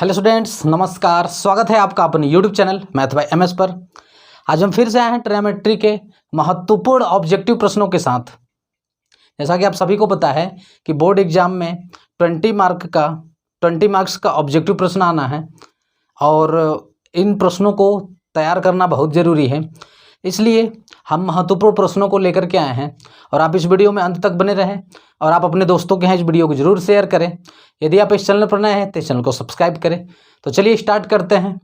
Hello students, नमस्कार। स्वागत है आपका अपने YouTube channel math bye MS पर। आज हम फिर से आए हैं ट्रिग्नोमेट्री के महत्वपूर्ण ऑब्जेक्टिव प्रश्नों के साथ। जैसा कि आप सभी को पता है कि बोर्ड एग्जाम में 20 मार्क्स का ऑब्जेक्टिव प्रश्न आना है और इन प्रश्नों को तैयार करना बहुत ज़रूरी है। इसलिए हम महत्वपूर्ण प्रश्नों को लेकर के आए हैं और आप इस वीडियो में अंत तक बने रहें और आप अपने दोस्तों के यहाँ इस वीडियो को जरूर शेयर करें। यदि आप इस चैनल पर नए हैं तो इस चैनल को सब्सक्राइब करें। तो चलिए स्टार्ट करते हैं।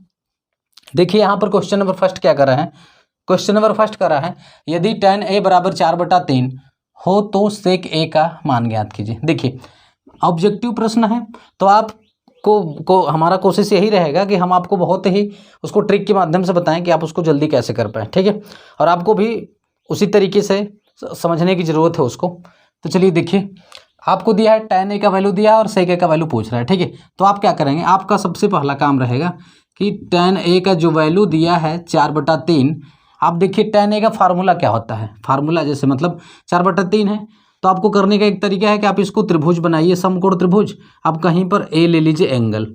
देखिए यहाँ पर क्वेश्चन नंबर फर्स्ट क्या कर रहा है। क्वेश्चन नंबर फर्स्ट कर रहा है, यदि tan a बराबर 4/3 हो तो sec a का मान ज्ञात कीजिए। देखिए ऑब्जेक्टिव प्रश्न है तो आप को हमारा कोशिश यही रहेगा कि हम आपको बहुत ही उसको ट्रिक के माध्यम से बताएं कि आप उसको जल्दी कैसे कर पाएँ, ठीक है। और आपको भी उसी तरीके से समझने की ज़रूरत है उसको। तो चलिए देखिए, आपको दिया है tan a का वैल्यू दिया है और sec a का वैल्यू पूछ रहा है, ठीक है। तो आप क्या करेंगे, आपका सबसे पहला काम रहेगा कि tan a का जो वैल्यू दिया है 4/3, आप देखिए tan a का फार्मूला क्या होता है। फार्मूला जैसे मतलब 4/3 है तो आपको करने का एक तरीका है कि आप इसको त्रिभुज बनाइए, समकोण त्रिभुज। आप कहीं पर a ले लीजिए एंगल।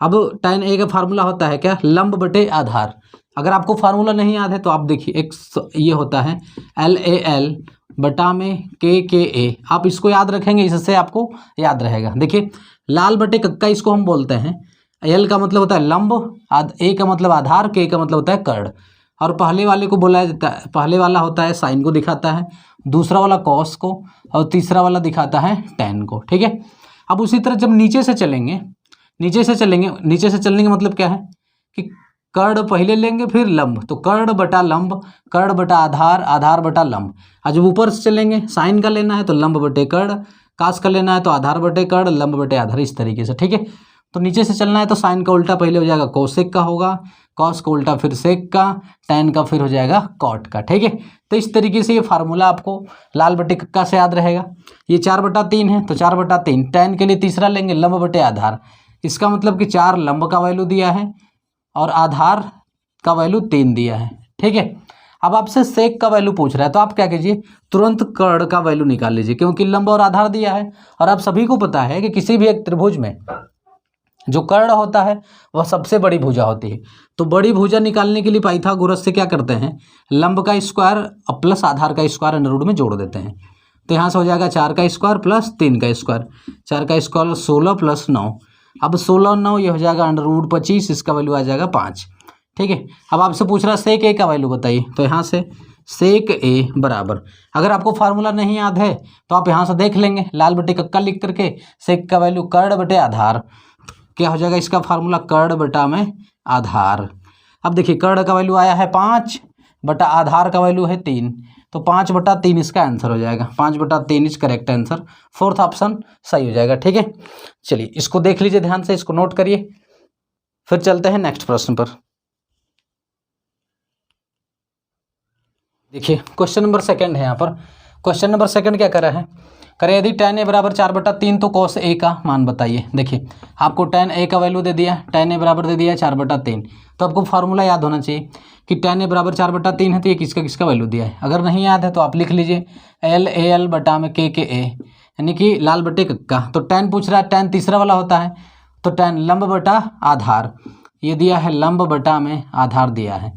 अब tan a का फार्मूला होता है क्या, लंब बटे आधार। अगर आपको फार्मूला नहीं याद है तो आप देखिए एक ये होता है LAL बटा में KKA। आप इसको याद रखेंगे, इससे आपको याद रहेगा। देखिए लाल बटे कक्का इसको हम बोलते हैं। L का मतलब होता है लंब, A का मतलब आधार, K का मतलब होता है कर्ण। और पहले वाले को बोला जाता है, पहले वाला होता है साइन को दिखाता है, दूसरा वाला कॉस को और तीसरा वाला दिखाता है tan को, ठीक है। अब उसी तरह जब नीचे से चलेंगे, नीचे से चलने का मतलब क्या है कि कर्ण पहले लेंगे फिर लंब, तो कर्ण बटा लंब, कर्ण बटा आधार, आधार बटा लंब। और जब ऊपर से चलेंगे साइन का लेना है तो लंब बटे कर्ण, कास का लेना है तो आधार बटे कर्ण, लंब बटे आधार, इस तरीके से, ठीक है। तो नीचे से चलना है तो साइन का उल्टा पहले हो जाएगा कोसेक का होगा, कॉस का उल्टा फिर सेक का, tan का फिर हो जाएगा कॉट का, ठीक है। तो इस तरीके से ये फार्मूला आपको लाल बटे कक्का से याद रहेगा। ये 4/3 है तो 4/3, tan के लिए तीसरा लेंगे लंब बटे आधार। इसका मतलब कि 4 लंब का वैल्यू दिया है और आधार का वैल्यू 3 दिया है, ठीक है। अब आपसे सेक का वैल्यू पूछ रहा है तो आप क्या कीजिए, तुरंत कर्ण का वैल्यू निकाल लीजिए, क्योंकि लंब और आधार दिया है। और आप सभी को पता है कि किसी भी एक त्रिभुज में जो कर्ण होता है वह सबसे बड़ी भुजा होती है। तो बड़ी भुजा निकालने के लिए पाइथागोरस से क्या करते हैं, लंब का स्क्वायर प्लस आधार का स्क्वायर अंडर रूट में जोड़ देते हैं। तो यहाँ से हो जाएगा 4 का स्क्वायर प्लस 3 का स्क्वायर, 4 का स्क्वायर 16 प्लस 9। अब 16 9 ये हो जाएगा अंडर रूट 25, इसका वैल्यू आ जाएगा 5, ठीक है। अब आपसे पूछ रहा है सेक a का वैल्यू बताइए, तो यहाँ से सेक a बराबर, अगर आपको फार्मूला नहीं याद है तो आप यहाँ से देख लेंगे, लाल बटे कक्का लिख करके सेक का वैल्यू कर्ण बटे आधार, क्या हो जाएगा इसका फार्मूला कर्ण बटा में आधार। अब देखिए कर्ण का वैल्यू आया है 5 बटा आधार का वैल्यू है 3, तो 5/3 इसका आंसर हो जाएगा। 5/3 is correct answer, fourth option सही हो जाएगा, ठीक है। चलिए इसको देख लीजिए ध्यान से, इसको नोट करिए, फिर चलते हैं नेक्स्ट प्रश्न पर। देखिए क्वेश्चन नंबर सेकंड है यहाँ पर। क्वेश्चन नंबर सेकंड क्या कर रहा है, करें यदि tan a बराबर 4/3 तो cos a का मान बताइए। देखिए आपको tan a का वैल्यू दे दिया, tan a बराबर दे दिया 4/3, तो आपको फार्मूला याद होना चाहिए कि tan a बराबर 4/3 है तो ये किसका किसका वैल्यू दिया है। अगर नहीं याद है तो आप लिख लीजिए LAL बटा में KKA, यानी कि लाल बटे कक्का। तो tan पूछ रहा है, tan तीसरा वाला होता है, तो tan लंब बटा आधार, ये दिया है लंब बटा में आधार दिया है,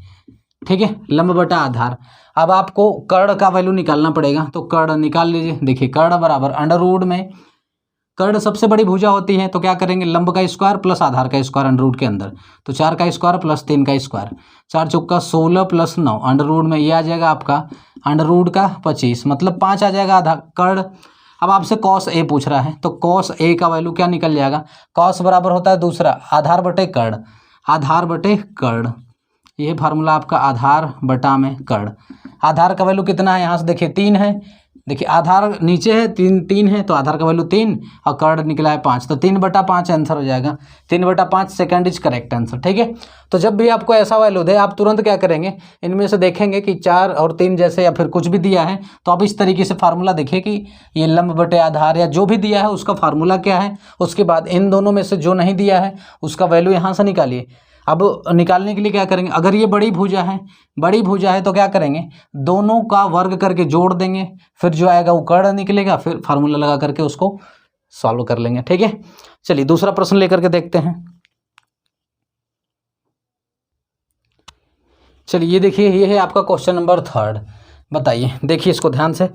ठीक है, लंब बटा आधार। अब आपको कर्ण का वैल्यू निकालना पड़ेगा, तो कर्ण निकाल लीजिए। देखिए कर्ण बराबर अंडर रूट में, कर्ण सबसे बड़ी भुजा होती है तो क्या करेंगे, लंब का स्क्वायर प्लस आधार का स्क्वायर अंडर रूट के अंदर, तो 4 का स्क्वायर प्लस 3 का स्क्वायर, 4 चौका 16 प्लस 9 अंडर रूट में, ये आ जाएगा आपका अंडर रूट का 25, मतलब 5 आ जाएगा आधा कर्ण। अब आपसे cos a पूछ रहा है तो cos a का वैल्यू क्या निकल जाएगा, cos बराबर होता है दूसरा आधार बटे कर्ण, आधार बटे कर्ण, ये फार्मूला आपका आधार बटा में कर्ण। आधार का वैल्यू कितना है, यहाँ से देखिए 3 है, देखिए आधार नीचे है 3 है तो आधार का वैल्यू 3 और कर्ण निकला है 5, तो 3/5 आंसर हो जाएगा। 3/5 सेकंड इज करेक्ट आंसर, ठीक है। तो जब भी आपको ऐसा वैल्यू दे आप तुरंत क्या करेंगे, इनमें से देखेंगे कि 4 और 3 जैसे या फिर कुछ भी दिया है तो आप इस तरीके से फार्मूला देखिए कि ये लंब बटे आधार या जो भी दिया है उसका फार्मूला क्या है, उसके बाद इन दोनों में से जो नहीं दिया है उसका वैल्यू यहाँ से निकालिए। अब निकालने के लिए क्या करेंगे, अगर ये बड़ी भुजा है तो क्या करेंगे, दोनों का वर्ग करके जोड़ देंगे, फिर जो आएगा वो कर्ण निकलेगा, फिर फार्मूला लगा करके उसको सॉल्व कर लेंगे, ठीक है। चलिए दूसरा प्रश्न लेकर के देखते हैं। चलिए ये देखिए, ये है आपका क्वेश्चन नंबर 3। बताइए, देखिए इसको ध्यान से।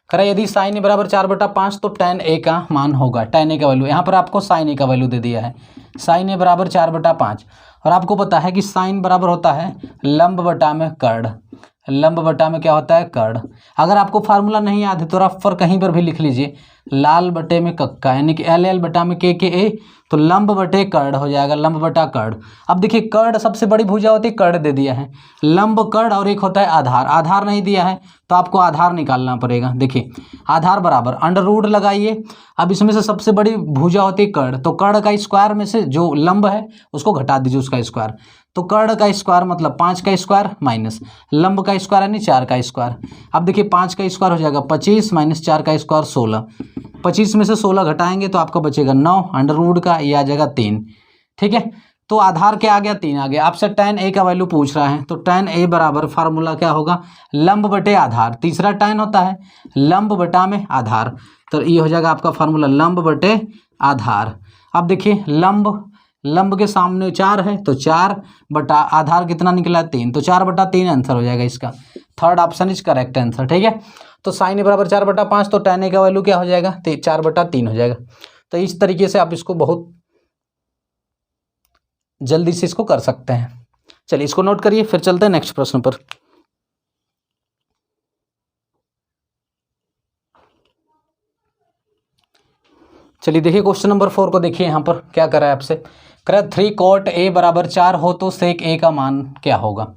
करा यदि साइन ए बराबर 4/5 तो tan ए का मान होगा। tan ए का वैल्यू यहाँ पर आपको साइन ए का वैल्यू दे दिया है। साइन ए बराबर 4/5 और आपको पता है कि साइन बराबर होता है लंब बटा में कर्ण। लंब बटा में क्या होता है? कर्ण। अगर आपको फार्मूला नहीं याद है तो रफ पर कहीं पर भी लिख लीजिए, लाल बटे में कक्का, यानी कि एल एल बटा में के ए, तो लंब बटे कर्ण हो जाएगा, लंब बटा कर्ण। अब देखिए कर्ण सबसे बड़ी भुजा होती है, कर्ण दे दिया है, लंब कर्ण और एक होता है आधार। आधार नहीं दिया है तो आपको आधार निकालना पड़ेगा। देखिए आधार बराबर अंडर रूट लगाइए। अब इसमें से सबसे बड़ी भुजा होती है कर्ण, तो कर्ण का स्क्वायर में से जो लंब है उसको घटा दीजिए उसका स्क्वायर, तो कर्ण का स्क्वायर मतलब 5 का स्क्वायर माइनस लंब का स्क्वायर यानी 4 का स्क्वायर। अब देखिए 5 का स्क्वायर हो जाएगा 25 माइनस 4 का स्क्वायर 16। 25 में से 16 घटाएंगे तो आपका बचेगा 9, अंडर रूट का ये आ जाएगा 3। ठीक है, तो आधार क्या आ गया? 3 आ गया। आपसे tan ए का वैल्यू पूछ रहा है, तो tan ए बराबर फार्मूला क्या होगा? लंब बटे आधार। तीसरा tan होता है लंब बटा में आधार, तो ये हो जाएगा आपका फार्मूला लंब बटे आधार। अब देखिए लंब के सामने 4 है तो 4 बटा आधार कितना निकला? 3, तो 4/3 आंसर हो जाएगा इसका। Third option is correct answer. ठीक है, तो साइन ए बराबर 4/5 तो tan ए का वैल्यू क्या हो जाएगा? 4/3 हो जाएगा। तो इस तरीके से आप इसको बहुत जल्दी से इसको कर सकते हैं। चलिए इसको नोट करिए, फिर चलते हैं नेक्स्ट प्रश्न पर। चलिए देखिए क्वेश्चन नंबर 4 को देखिए, यहाँ पर क्या करा है आपसे। करा 3 cot a बराबर 4 हो तो sec a का मान क्या होगा?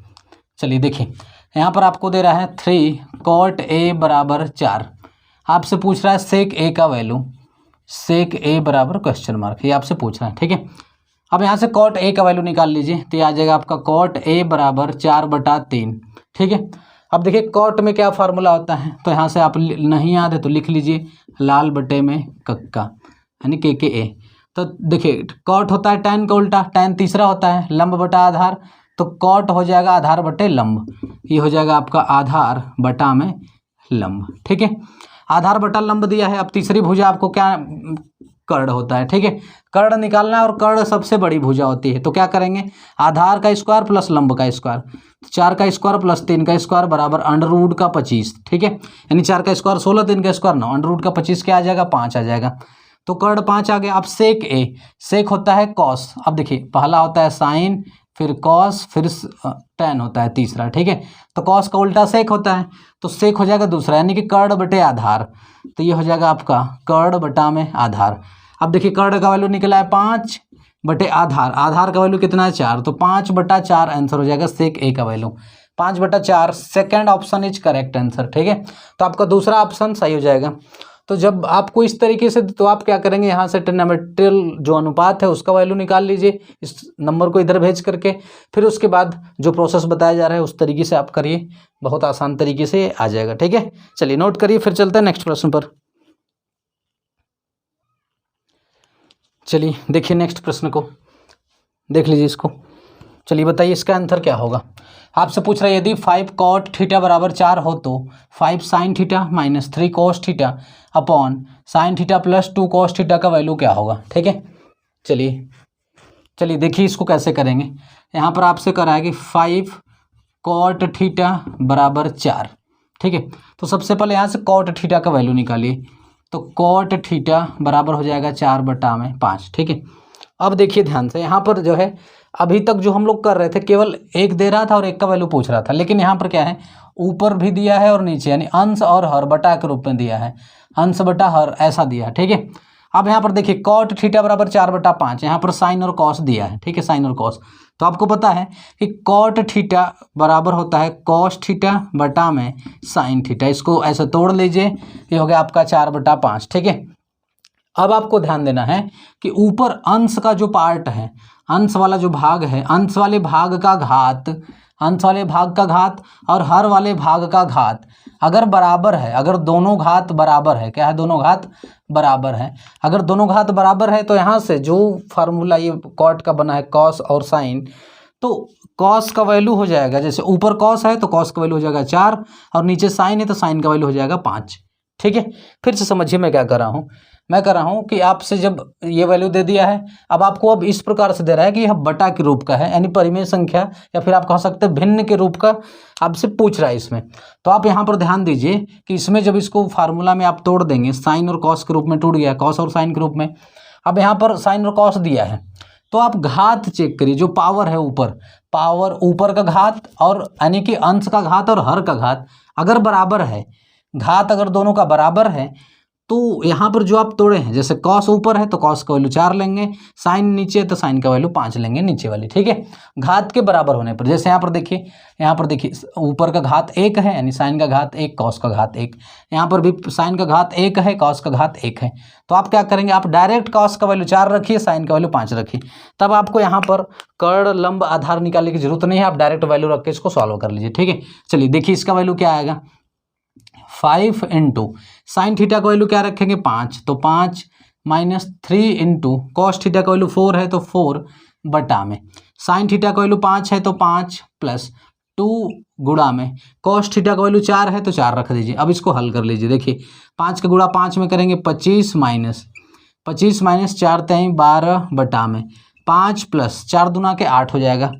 चलिए देखिए यहाँ पर आपको दे रहा है 3 cot a बराबर 4, आपसे पूछ रहा है sec a का वैल्यू। sec a बराबर क्वेश्चन मार्क, ये आपसे पूछ रहा है। ठीक है, अब यहाँ से cot a का वैल्यू निकाल लीजिए, तो ये आ जाएगा आपका cot a बराबर 4/3। ठीक है, अब देखिए cot में क्या फार्मूला होता है, तो यहाँ से आप नहीं याद है तो लिख लीजिए लाल बटे में कक्का यानी के ए। तो देखिए cot होता है tan का उल्टा, tan तीसरा होता है लंब बटा आधार, तो cot हो जाएगा आधार बटे लंब, ये हो जाएगा आपका आधार बटा में लंब। ठीक है, आधार बटा लंब दिया है। अब तीसरी भुजा आपको क्या कर्ण होता है। ठीक है, कर्ण निकालना है और कर्ण सबसे बड़ी भुजा होती है, तो क्या करेंगे? आधार का स्क्वायर प्लस लंब का स्क्वायर, 4 का स्क्वायर प्लस 3 का स्क्वायर बराबर अंडर रूट का 25। ठीक है, यानी 4 का स्क्वायर 16, 3 का स्क्वायर 9, अंडर रूट का 25 क्या आ जाएगा? 5 आ जाएगा। तो कर्ण 5 आ गया। अब सेक ए, सेक होता है कॉस। अब देखिए पहला होता है साइन, फिर कॉस, फिर tan होता है तीसरा। ठीक है, तो कॉस का उल्टा सेक होता है, तो सेक हो जाएगा दूसरा, यानी कि कर्ण बटे आधार, तो ये हो जाएगा आपका कर्ण बटा में आधार। अब देखिए कर्ण का वैल्यू निकला है 5 बटे आधार, आधार का वैल्यू कितना है? 4, तो 5/4 आंसर हो जाएगा सेक ए का value 5/4। Second option is correct answer. ठीक है, तो आपका दूसरा ऑप्शन सही हो जाएगा। तो जब आपको इस तरीके से, तो आप क्या करेंगे, यहाँ से ट्रिग्नोमेट्रियल जो अनुपात है उसका वैल्यू निकाल लीजिए, इस नंबर को इधर भेज करके, फिर उसके बाद जो प्रोसेस बताया जा रहा है उस तरीके से आप करिए, बहुत आसान तरीके से आ जाएगा। ठीक है, चलिए नोट करिए, फिर चलते हैं नेक्स्ट प्रश्न पर। चलिए देखिए नेक्स्ट प्रश्न को, देख लीजिए इसको। चलिए बताइए इसका आंसर क्या होगा। आपसे पूछ रहा है यदि 5 cot थीटा बराबर 4 हो तो 5 sin theta minus 3 cos theta upon sin theta plus 2 cos theta का वैल्यू क्या होगा। ठीक है, चलिए देखिए इसको कैसे करेंगे। यहाँ पर आपसे करा है कि 5 cot थीटा बराबर 4। ठीक है, तो सबसे पहले यहाँ से cot थीटा का वैल्यू निकालिए, तो cot थीटा बराबर हो जाएगा 4/5। ठीक है, अब देखिए ध्यान से, यहाँ पर जो है अभी तक जो हम लोग कर रहे थे केवल एक दे रहा था और एक का वैल्यू पूछ रहा था, लेकिन यहाँ पर क्या है, ऊपर भी दिया है और नीचे, यानी अंश और हर बटा के रूप में दिया है, अंश बटा हर ऐसा दिया है। ठीक है, अब यहाँ पर देखिए cot थीटा बराबर 4/5, यहाँ पर साइन और कॉस दिया है। ठीक है, साइन और कॉस, तो आपको पता है कि cot थीटा बराबर होता है cos थीटा बटा में साइन थीटा, इसको ऐसे तोड़ लीजिए, ये हो गया आपका 4/5। ठीक है, अब आपको ध्यान देना है कि ऊपर अंश का जो पार्ट है, अंश वाला जो भाग है, अंश वाले भाग का घात, अंश वाले भाग का घात और हर वाले भाग का घात अगर बराबर है, अगर दोनों घात बराबर है, क्या है, दोनों घात बराबर है, अगर दोनों घात बराबर है तो यहाँ से जो फार्मूला ये कॉट का बना है कॉस और साइन, तो कॉस का वैल्यू हो जाएगा, जैसे ऊपर कॉस है तो कॉस का वैल्यू हो जाएगा 4 और नीचे साइन है तो साइन का वैल्यू हो जाएगा 5। ठीक है, फिर से समझिए मैं क्या कर रहा हूँ। मैं कर रहा हूँ कि आपसे जब ये वैल्यू दे दिया है, अब आपको अब इस प्रकार से दे रहा है कि यह बटा के रूप का है, यानी परिमेय संख्या या फिर आप कह सकते हैं भिन्न के रूप का आपसे पूछ रहा है इसमें। तो आप यहाँ पर ध्यान दीजिए कि इसमें जब इसको फार्मूला में आप तोड़ देंगे, साइन और कॉस के रूप में टूट गया, कॉस और साइन के रूप में। अब यहाँ पर साइन और कॉस दिया है, तो आप घात चेक करिए, जो पावर है ऊपर, पावर ऊपर का घात और यानी कि अंश का घात और हर का घात अगर बराबर है, घात अगर दोनों का बराबर है, तो यहाँ पर जो आप तोड़े हैं, जैसे कॉस ऊपर है तो कॉस का वैल्यू 4 लेंगे, साइन नीचे है तो साइन का वैल्यू 5 लेंगे नीचे वाली, ठीक है, घात के बराबर होने पर। जैसे यहाँ पर देखिए ऊपर का घात 1 है, यानी साइन का घात 1, कॉस का घात 1, यहाँ पर भी साइन का घात 1 है, कॉस का घात 1 है। तो आप क्या करेंगे, आप डायरेक्ट कॉस का वैल्यू 4 रखिए, साइन का वैल्यू 5 रखिए, तब आपको यहाँ पर कर्ण लंब आधार निकालने की जरूरत नहीं है, आप डायरेक्ट वैल्यू रख के इसको सॉल्व कर लीजिए, ठीक है। चलिए देखिए इसका वैल्यू क्या आएगा, 5 इंटू साइन थीटा का वैल्यू क्या रखेंगे 5, तो 5 माइनस 3 इंटू कॉस थीटा का वैल्यू 4 है तो 4 बटा में साइन थीटा का वैल्यू 5 है तो 5 प्लस 2 गुणा में कॉस थीटा का वैल्यू 4 है तो 4 रख दीजिए। अब इसको हल कर लीजिए, देखिए 5 का गुणा 5 में करेंगे 25 माइनस 4 तेईं 12 बटा में 5 प्लस 4 दूना के 8 हो जाएगा।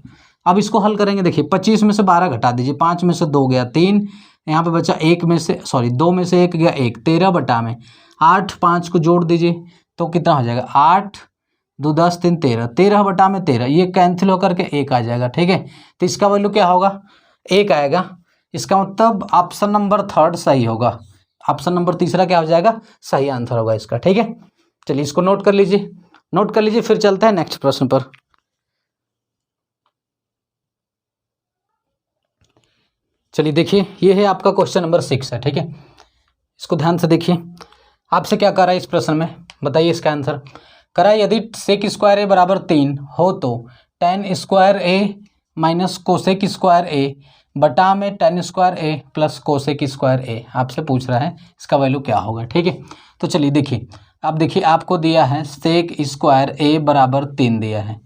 अब इसको हल करेंगे, देखिए 25 में से 12 घटा दीजिए, 5 में से 2 गया 3, यहाँ पे बचा 2 में से 1 गया 1, 13 बटा में 8, 5 को जोड़ दीजिए तो कितना हो जाएगा 8 2 10 3 13, 13 बटा में 13, ये कैंसिल होकर के 1 आ जाएगा, ठीक है। तो इसका वैल्यू क्या होगा 1 आएगा। इसका मतलब ऑप्शन नंबर 3 सही होगा, ऑप्शन नंबर 3 क्या हो जाएगा, सही आंसर होगा इसका, ठीक है। चलिए इसको नोट कर लीजिए, फिर चलते हैं नेक्स्ट प्रश्न पर। चलिए देखिए ये है आपका क्वेश्चन नंबर 6 है, ठीक है। इसको ध्यान से देखिए, आपसे क्या कर रहा है इस प्रश्न में, बताइए इसका आंसर। करा यदि सेक स्क्वायर ए बराबर 3 हो तो tan स्क्वायर ए माइनस कोसेक स्क्वायर ए बटा में tan स्क्वायर ए प्लस कोसेक स्क्वायर ए, आपसे पूछ रहा है इसका वैल्यू क्या होगा, ठीक है। तो चलिए देखिए, अब देखिए आपको दिया है सेक स्क्वायर ए बराबर 3 दिया है,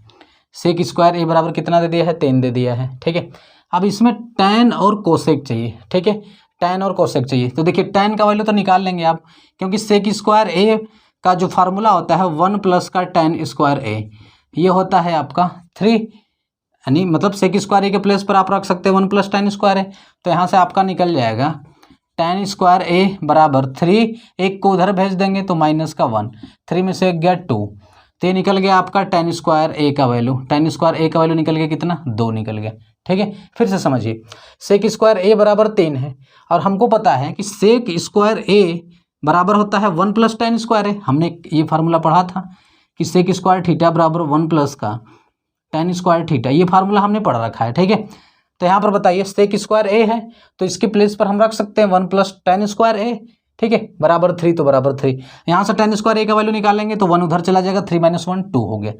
सेक स्क्वायर ए बराबर कितना दे दिया है 3 दे दिया है, ठीक है। अब इसमें tan और कोसेक चाहिए, ठीक है, tan और कोसेक चाहिए। तो देखिए tan का वैल्यू तो निकाल लेंगे आप, क्योंकि सेक स्क्वायर ए का जो फार्मूला होता है 1 प्लस का tan स्क्वायर ए, ये होता है आपका 3, यानी मतलब सेक स्क्वायर ए के प्लेस पर आप रख सकते हैं 1 प्लस tan स्क्वायर ए, तो यहाँ से आपका निकल जाएगा tan स्क्वायर ए बराबर 3, 1 को उधर भेज देंगे तो माइनस का 1, 3 में से 1 गया 2, तो ये निकल गया आपका tan स्क्वायर ए का वैल्यू, tan स्क्वायर ए का वैल्यू निकल गया कितना 2 निकल गया, ठीक है। फिर से समझिए, सेक स्क्वायर ए बराबर 3 है और हमको पता है कि सेक स्क्वायर ए बराबर होता है 1 प्लस tan स्क्वायर ए, हमने ये फार्मूला पढ़ा था कि सेक स्क्वायर थीटा बराबर 1 प्लस का tan स्क्वायर थीटा, ये फार्मूला हमने पढ़ रखा है, ठीक है। तो यहाँ पर बताइए सेक स्क्वायर ए है तो इसके प्लेस पर हम रख सकते हैं 1 प्लस tan स्क्वायर ए, ठीक है, बराबर 3, तो बराबर 3, यहाँ से tan स्क्वायर ए का वैल्यू निकालेंगे तो 1 उधर चला जाएगा, 3 माइनस 1 2 हो गया,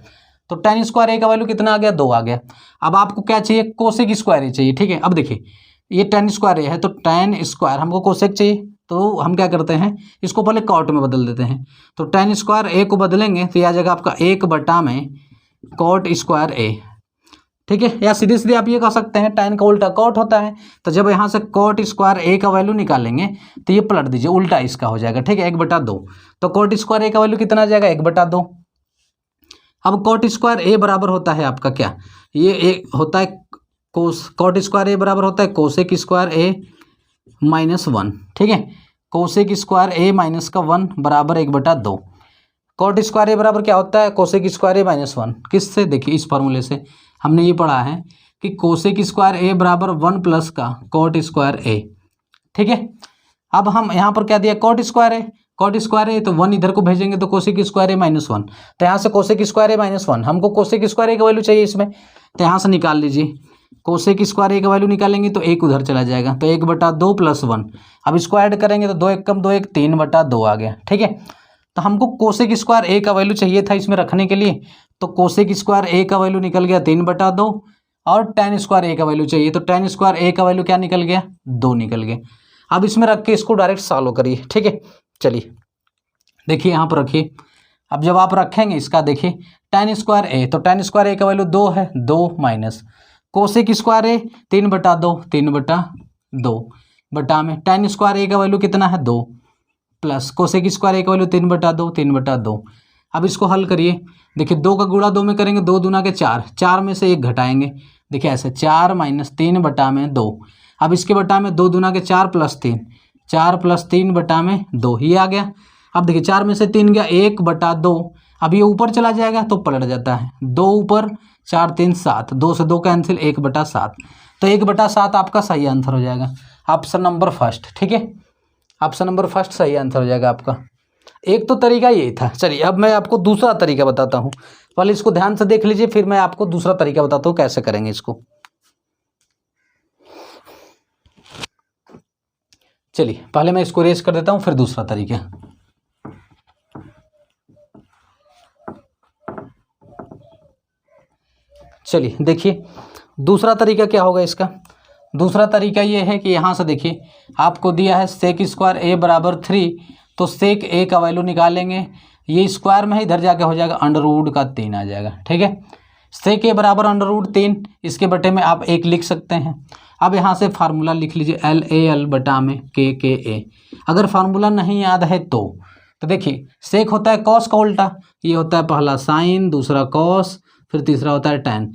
तो tan स्क्वायर ए का वैल्यू कितना आ गया 2 आ गया। अब आपको क्या चाहिए, कोसेक स्क्वायर ए चाहिए, ठीक है। अब देखिए ये tan स्क्वायर ए है तो tan स्क्वायर, हमको कोसेक चाहिए तो हम क्या करते हैं इसको पहले कॉट में बदल देते हैं, तो tan स्क्वायर ए को बदलेंगे तो ये आ जाएगा आपका 1 बटा में कॉट स्क्वायर ए, ठीक है। या सीधे सीधे आप ये कह सकते हैं tan का उल्टा कॉट होता है, तो जब यहाँ से कॉट स्क्वायर ए का वैल्यू निकालेंगे तो ये पलट दीजिए, उल्टा इसका हो जाएगा, ठीक है, 1/2, तो कॉट स्क्वायर ए का वैल्यू कितना आ जाएगा 1/2। अब कॉट स्क्वायर ए बराबर होता है आपका क्या, ये एक होता है कॉट स्क्वायर ए बराबर होता है कोसेक स्क्वायर ए माइनस 1, ठीक है, कोसेक स्क्वायर ए माइनस का 1 बराबर 1/2। कॉट स्क्वायर ए बराबर क्या होता है कोसेक स्क्वायर ए माइनस 1, किससे, देखिए इस फार्मूले से हमने ये पढ़ा है कि कोसेक स्क्वायर ए बराबर 1 प्लस का कॉट स्क्वायर ए, ठीक है। अब हम यहाँ पर क्या दिया कॉट स्क्वायर ए, तो 1 इधर को भेजेंगे तो कोसेक स्क्वायर ए माइनस 1, तो यहाँ से कोसेक स्क्वायर ए माइनस 1, हमको कोसेक स्क्वायर ए का वैल्यू चाहिए इसमें, तो यहाँ से निकाल लीजिए, कोसेक स्क्वायर ए का वैल्यू निकालेंगे तो 1 उधर चला जाएगा, तो 1/2 प्लस 1, अब इसको ऐड करेंगे तो 2 1 कम 2 1 3/2 आ गया, ठीक है। तो हमको कोसेक स्क्वायर ए का वैल्यू चाहिए था इसमें रखने के लिए, तो कोसेक स्क्वायर ए का वैल्यू निकल गया 3/2 और tan स्क्वायर ए का वैल्यू चाहिए, तो tan स्क्वायर ए का वैल्यू क्या निकल गया 2 निकल गया। अब इसमें रख के इसको डायरेक्ट सॉल्व करिए, ठीक है। चलिए देखिए यहाँ पर रखिए, अब जब आप रखेंगे इसका देखिए tan स्क्वायर ए, तो tan स्क्वायर ए का वैल्यू 2 है, 2 माइनस कोसेक स्क्वायर ए 3/2 बटा में tan स्क्वायर ए का वैल्यू कितना है 2, प्लस कोसेक स्क्वायर ए का वैल्यू 3/2, 3/2। अब इसको हल करिए। देखिए 2 का गुणा 2 में करेंगे, 2 दूना के 4, 4 में से 1 घटाएंगे। देखिए ऐसे 4 - 3/2। अब इसके बटा में 2 दूना के 4 + 3, 4 + 3/2 ही आ गया। अब देखिए 4 में से 3 गया, 1/2। अब ये ऊपर चला जाएगा तो पलट जाता है, 2 ऊपर 4 3 7, 2 से 2 कैंसिल, 1/7। तो 1/7 आपका सही आंसर हो जाएगा, ऑप्शन नंबर फर्स्ट। ठीक है, ऑप्शन नंबर फर्स्ट सही आंसर हो जाएगा आपका। एक तो तरीका यही था। चलिए अब मैं आपको दूसरा तरीका बताता हूँ, पहले इसको ध्यान से देख लीजिए, फिर मैं आपको दूसरा तरीका बताता हूँ कैसे करेंगे इसको। चलिए पहले मैं इसको रेस कर देता हूँ, फिर दूसरा तरीका। चलिए देखिए दूसरा तरीका क्या होगा इसका। दूसरा तरीका ये है कि यहाँ से देखिए आपको दिया है सेक स्क्वायर ए बराबर 3, तो सेक ए का वैल्यू निकालेंगे। ये स्क्वायर में ही इधर जाके हो जाएगा √3 आ जाएगा। ठीक है, सेक ए बराबर √3, इसके बटे में आप 1 लिख सकते हैं। अब यहाँ से फार्मूला लिख लीजिए, LAL बटा में KKA। अगर फार्मूला नहीं याद है तो देखिए सेक होता है कॉस का उल्टा, ये होता है पहला साइन, दूसरा कॉस, फिर तीसरा होता है टैन।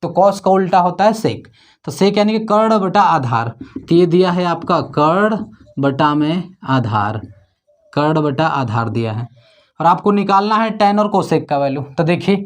तो कॉस का उल्टा होता है सेक। तो सेक यानी कि कर्ण बटा आधार, तो ये दिया है आपका कर्ण बटा में आधार, कर्ण बटा आधार दिया है। और आपको निकालना है टैन और कोसेक का वैल्यू। तो देखिए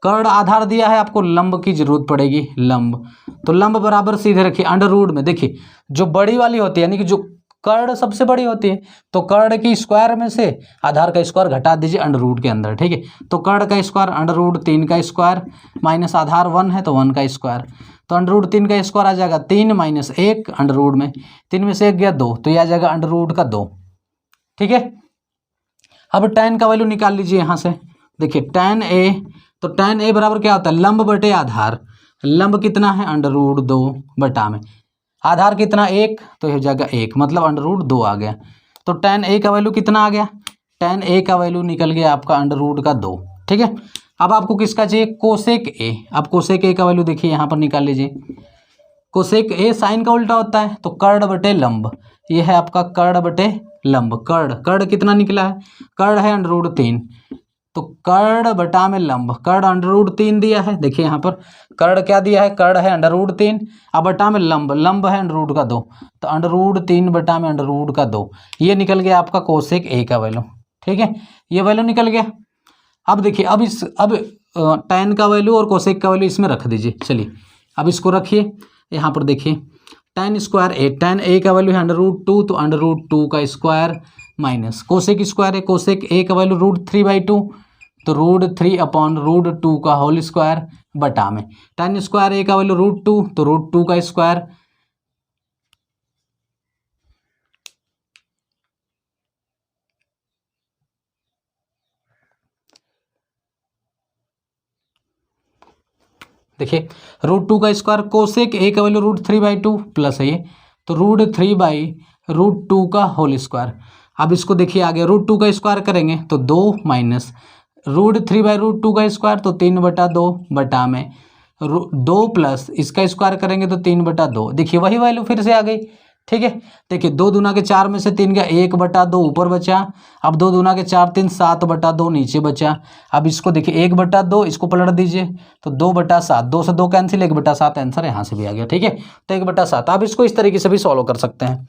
कर्ण आधार दिया है, आपको लंब की जरूरत पड़ेगी, लंब। तो लंब बराबर सीधे रखिए √ में। देखिए जो बड़ी वाली होती है यानी कि जो कर्ण सबसे बड़ी होती है, तो कर्ण की स्क्वायर में से आधार का स्क्वायर घटा दीजिए √ के अंदर। ठीक है, तो कर्ण का स्क्वायर √3 का स्क्वायर माइनस आधार 1 है तो 1 का स्क्वायर, तो √3 का स्क्वायर आ जाएगा 3 - 1 √ में, 3 में से 1 गया 2, तो ये आ जाएगा √2। ठीक है, अब टैन का वैल्यू निकाल लीजिए यहाँ से। देखिए टैन ए, तो टैन ए बराबर क्या होता है, लंब बटे आधार। लंब कितना है √2 बटा में, आधार कितना 1, तो हो जाएगा 1, मतलब √2 आ गया। तो टैन ए का वैल्यू कितना आ गया, टैन ए का वैल्यू निकल गया आपका √2। ठीक है, अब आपको किसका चाहिए, कोसेक ए। अब कोसेक ए का वैल्यू देखिए यहाँ पर निकाल लीजिए। कोसेक ए साइन का उल्टा होता है, तो कर्ण बटे लंब, ये है आपका कर्ण बटे लंब। कर्ण कितना निकला है, कर्ण है √3, तो कर्ण बटा में लंब, कर्ण √3 दिया है। देखिए यहाँ पर कर्ण क्या दिया है, कर्ण है √3, अब बटा में लंब, लंब है √2, तो √3 बटा में √2, ये निकल गया आपका कोसेक ए का वैल्यू। ठीक है, ये वैल्यू निकल गया। अब देखिए अब टैन का वैल्यू और कोसेक का वैल्यू इसमें रख दीजिए। चलिए अब इसको रखिए यहाँ पर। देखिए tan square A, tan A का वैल्यू है √2, तो √2 का स्क्वायर माइनस कोसेक स्क्वायर है, कोसेक ए का वैल्यू √3/2, तो √3/√2 का होल स्क्वायर बटा में टैन स्क्वायर ए का वैल्यू √2, तो √2 का स्क्वायर। देखिए √2 का स्क्वायर, कोसेक ए का वैल्यू √3/2 प्लस है ये, तो √3/√2 का होल स्क्वायर। अब इसको देखिए आगे √2 का स्क्वायर करेंगे तो 2 माइनस √3/√2 का स्क्वायर, तो 3/2 बटा में 2 प्लस इसका स्क्वायर करेंगे तो 3/2। देखिए वही वैल्यू फिर से आ गई। ठीक है, देखिए 2 दूना के 4 में से 3 गया, 1/2 ऊपर बचा। अब 2 दूना के 4 3 7/2 नीचे बचा। अब इसको देखिए 1/2, इसको पलट दीजिए तो 2/7, 2 से 2 कैंसिल, 1/7 आंसर यहाँ से भी आ गया। ठीक है, तो 1/7। आप इसको इस तरीके से भी सॉल्व कर सकते हैं।